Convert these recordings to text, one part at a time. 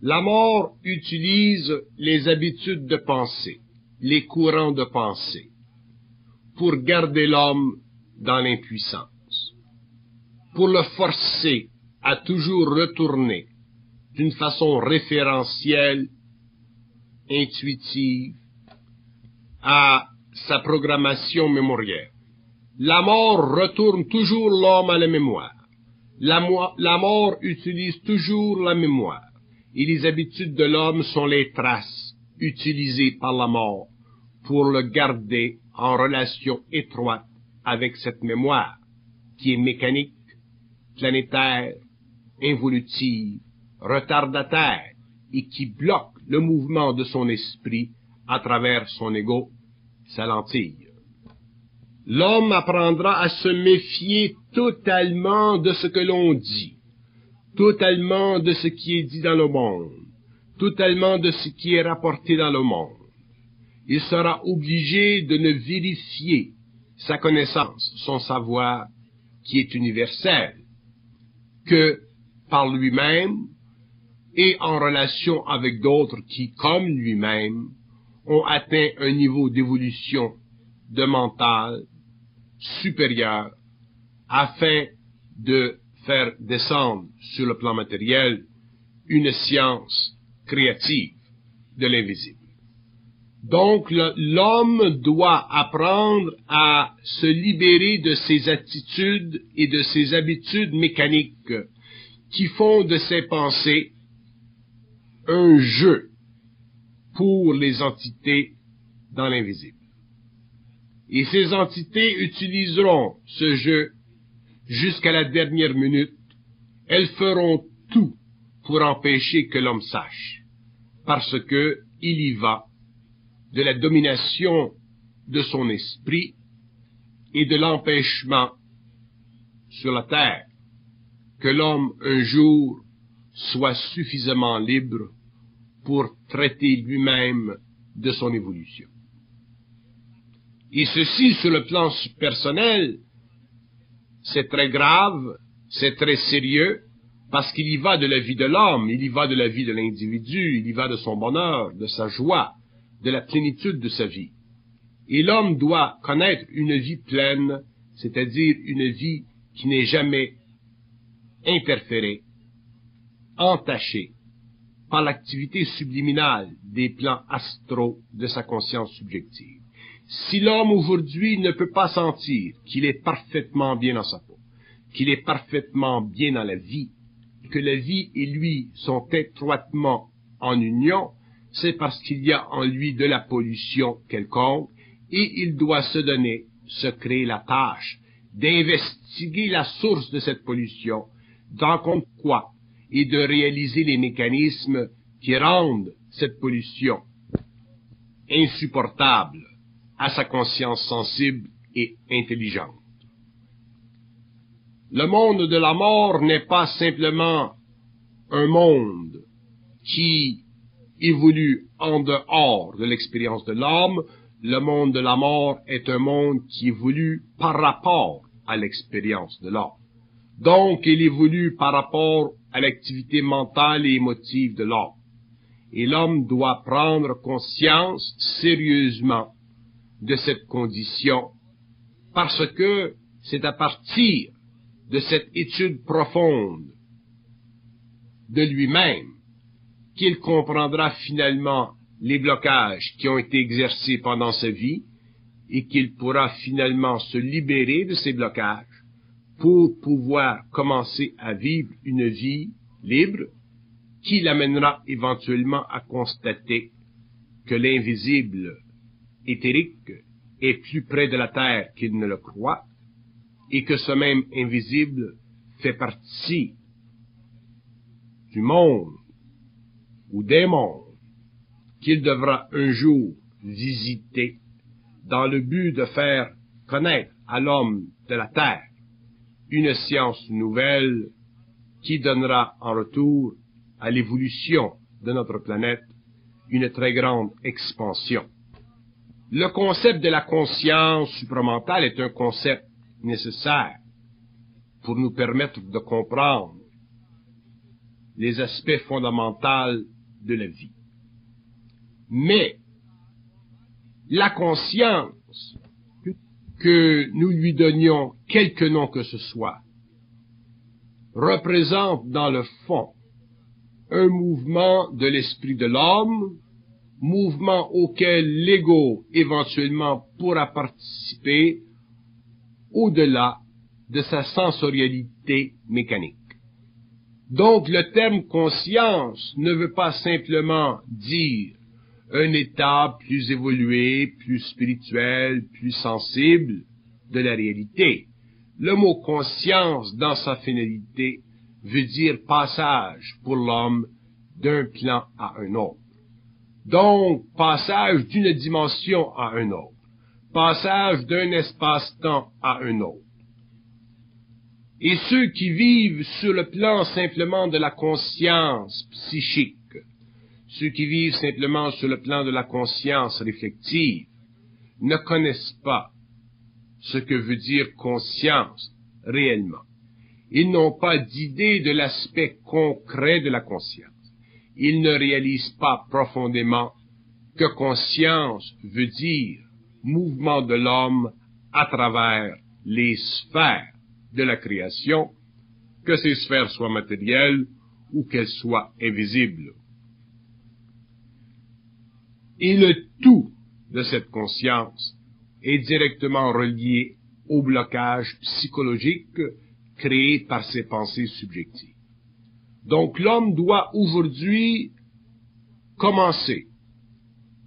La mort utilise les habitudes de pensée, les courants de pensée, pour garder l'homme dans l'impuissance, pour le forcer à toujours retourner d'une façon référentielle, intuitive, à sa programmation mémorielle. La mort retourne toujours l'homme à la mémoire. La mort utilise toujours la mémoire. Et les habitudes de l'homme sont les traces utilisées par la mort pour le garder en relation étroite avec cette mémoire qui est mécanique, planétaire, involutive, retardataire et qui bloque le mouvement de son esprit à travers son ego, sa lentille. L'homme apprendra à se méfier totalement de ce que l'on dit, totalement de ce qui est dit dans le monde, totalement de ce qui est rapporté dans le monde. Il sera obligé de ne vérifier sa connaissance, son savoir, qui est universel, que par lui-même et en relation avec d'autres qui, comme lui-même, ont atteint un niveau d'évolution de mental supérieur afin de faire descendre sur le plan matériel une science créative de l'invisible. Donc, l'homme doit apprendre à se libérer de ses attitudes et de ses habitudes mécaniques qui font de ses pensées un jeu pour les entités dans l'invisible. Et ces entités utiliseront ce jeu jusqu'à la dernière minute. Elles feront tout pour empêcher que l'homme sache, parce que il y va de la domination de son esprit et de l'empêchement sur la terre que l'homme un jour soit suffisamment libre pour traiter lui-même de son évolution. Et ceci, sur le plan personnel, c'est très grave, c'est très sérieux, parce qu'il y va de la vie de l'homme, il y va de la vie de l'individu, il y va de son bonheur, de sa joie, de la plénitude de sa vie. Et l'homme doit connaître une vie pleine, c'est-à-dire une vie qui n'est jamais interférée, entachée par l'activité subliminale des plans astraux de sa conscience subjective. Si l'homme aujourd'hui ne peut pas sentir qu'il est parfaitement bien dans sa peau, qu'il est parfaitement bien dans la vie, que la vie et lui sont étroitement en union, c'est parce qu'il y a en lui de la pollution quelconque, et il doit se créer la tâche d'investiguer la source de cette pollution, d'en compte quoi, et de réaliser les mécanismes qui rendent cette pollution insupportable à sa conscience sensible et intelligente. Le monde de la mort n'est pas simplement un monde qui évolue en dehors de l'expérience de l'homme. Le monde de la mort est un monde qui évolue par rapport à l'expérience de l'homme. Donc, il évolue par rapport à l'activité mentale et émotive de l'homme. Et l'homme doit prendre conscience sérieusement de cette condition, parce que c'est à partir de cette étude profonde de lui-même qu'il comprendra finalement les blocages qui ont été exercés pendant sa vie et qu'il pourra finalement se libérer de ces blocages pour pouvoir commencer à vivre une vie libre qui l'amènera éventuellement à constater que l'invisible éthérique est plus près de la terre qu'il ne le croit et que ce même invisible fait partie du monde ou des mondes qu'il devra un jour visiter dans le but de faire connaître à l'homme de la terre une science nouvelle qui donnera en retour à l'évolution de notre planète une très grande expansion. Le concept de la conscience supramentale est un concept nécessaire pour nous permettre de comprendre les aspects fondamentaux de la vie. Mais la conscience, que nous lui donnions quelque nom que ce soit, représente dans le fond un mouvement de l'esprit de l'homme, mouvement auquel l'ego éventuellement pourra participer au-delà de sa sensorialité mécanique. Donc le terme conscience ne veut pas simplement dire un état plus évolué, plus spirituel, plus sensible de la réalité. Le mot conscience dans sa finalité veut dire passage pour l'homme d'un plan à un autre. Donc, passage d'une dimension à un autre, passage d'un espace-temps à un autre. Et ceux qui vivent sur le plan simplement de la conscience psychique, ceux qui vivent simplement sur le plan de la conscience réflexive, ne connaissent pas ce que veut dire conscience réellement. Ils n'ont pas d'idée de l'aspect concret de la conscience. Ils ne réalisent pas profondément que conscience veut dire mouvement de l'homme à travers les sphères de la création, que ces sphères soient matérielles ou qu'elles soient invisibles. Et le tout de cette conscience est directement relié au blocage psychologique créé par ses pensées subjectives. Donc l'homme doit aujourd'hui commencer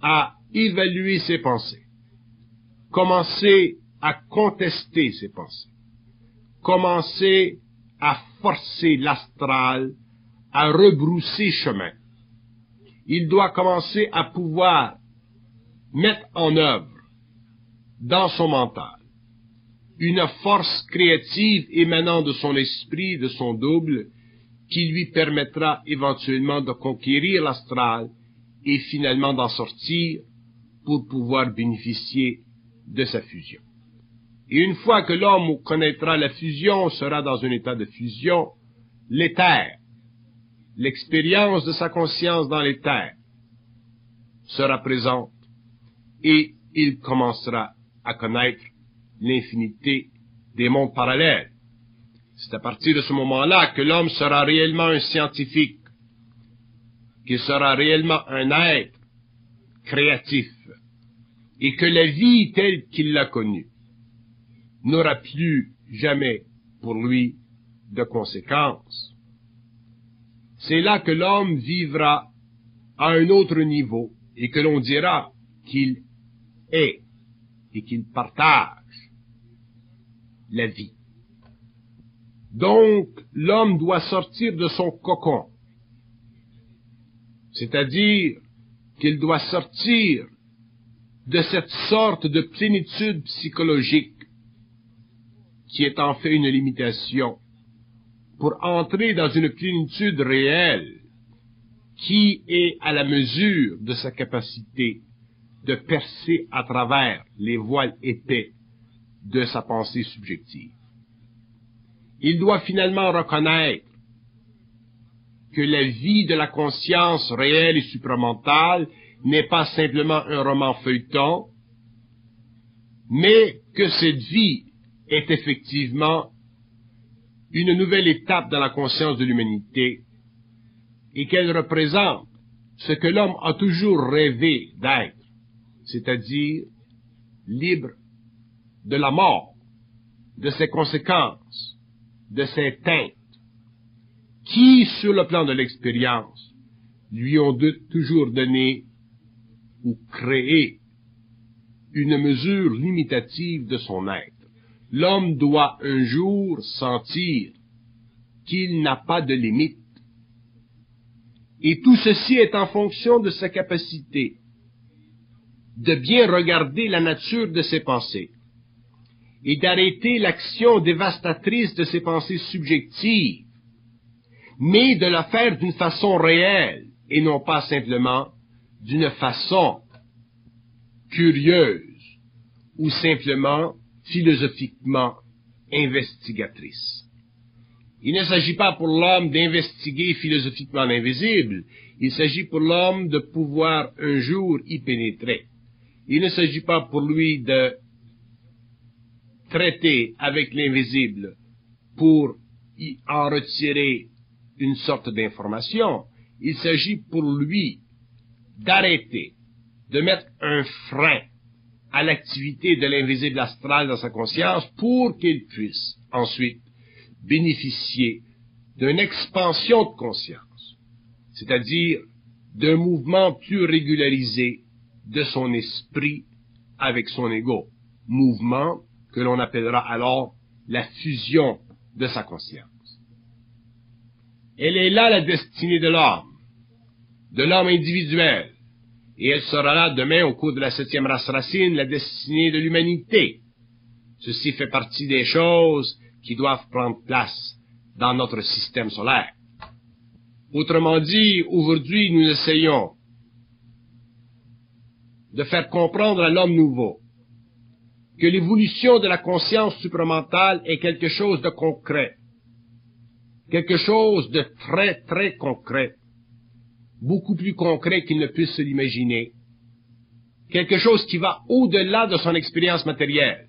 à évaluer ses pensées, commencer à contester ses pensées, commencer à forcer l'astral à rebrousser chemin. Il doit commencer à pouvoir mettre en œuvre dans son mental une force créative émanant de son esprit, de son double, qui lui permettra éventuellement de conquérir l'astral et finalement d'en sortir pour pouvoir bénéficier de sa fusion. Et une fois que l'homme connaîtra la fusion, sera dans un état de fusion, l'éther, l'expérience de sa conscience dans l'éther, sera présente et il commencera à connaître l'infinité des mondes parallèles. C'est à partir de ce moment-là que l'homme sera réellement un scientifique, qu'il sera réellement un être créatif, et que la vie telle qu'il l'a connue n'aura plus jamais pour lui de conséquences. C'est là que l'homme vivra à un autre niveau et que l'on dira qu'il est et qu'il partage la vie. Donc, l'homme doit sortir de son cocon, c'est-à-dire qu'il doit sortir de cette sorte de plénitude psychologique qui est en fait une limitation, pour entrer dans une plénitude réelle qui est à la mesure de sa capacité de percer à travers les voiles épais de sa pensée subjective. Il doit finalement reconnaître que la vie de la conscience réelle et supramentale n'est pas simplement un roman feuilleton, mais que cette vie est effectivement une nouvelle étape dans la conscience de l'humanité et qu'elle représente ce que l'homme a toujours rêvé d'être, c'est-à-dire libre de la mort, de ses conséquences, de ses teintes, qui, sur le plan de l'expérience, lui ont toujours donné ou créé une mesure limitative de son être. L'homme doit un jour sentir qu'il n'a pas de limite. Et tout ceci est en fonction de sa capacité de bien regarder la nature de ses pensées et d'arrêter l'action dévastatrice de ses pensées subjectives, mais de le faire d'une façon réelle et non pas simplement d'une façon curieuse ou simplement philosophiquement investigatrice. Il ne s'agit pas pour l'homme d'investiguer philosophiquement l'invisible, il s'agit pour l'homme de pouvoir un jour y pénétrer. Il ne s'agit pas pour lui de traiter avec l'invisible pour y en retirer une sorte d'information. Il s'agit pour lui d'arrêter, de mettre un frein à l'activité de l'invisible astral dans sa conscience pour qu'il puisse ensuite bénéficier d'une expansion de conscience, c'est-à-dire d'un mouvement plus régularisé de son esprit avec son ego, mouvement que l'on appellera alors la fusion de sa conscience. Elle est là la destinée de l'homme individuel, et elle sera là demain au cours de la 7e race racine, la destinée de l'humanité. Ceci fait partie des choses qui doivent prendre place dans notre système solaire. Autrement dit, aujourd'hui, nous essayons de faire comprendre à l'homme nouveau que l'évolution de la conscience supramentale est quelque chose de concret, quelque chose de très, très concret, beaucoup plus concret qu'il ne puisse se l'imaginer, quelque chose qui va au-delà de son expérience matérielle,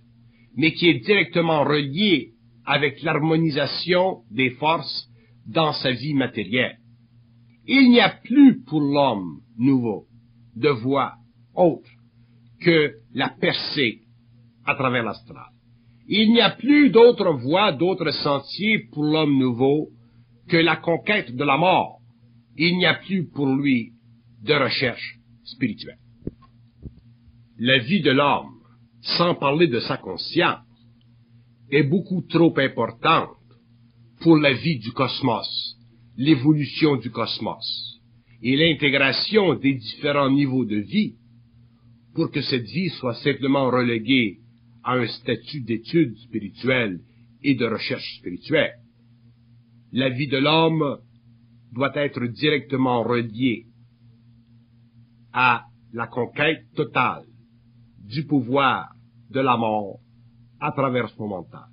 mais qui est directement relié avec l'harmonisation des forces dans sa vie matérielle. Il n'y a plus pour l'homme nouveau de voie autre que la percée à travers l'astral. Il n'y a plus d'autre voie, d'autres sentiers pour l'homme nouveau que la conquête de la mort. Il n'y a plus pour lui de recherche spirituelle. La vie de l'homme, sans parler de sa conscience, est beaucoup trop importante pour la vie du cosmos, l'évolution du cosmos et l'intégration des différents niveaux de vie pour que cette vie soit simplement reléguée à un statut d'étude spirituelle et de recherche spirituelle. La vie de l'homme doit être directement reliée à la conquête totale du pouvoir de la mort à travers son mental.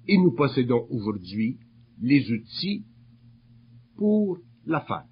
Et nous possédons aujourd'hui les outils pour la faire.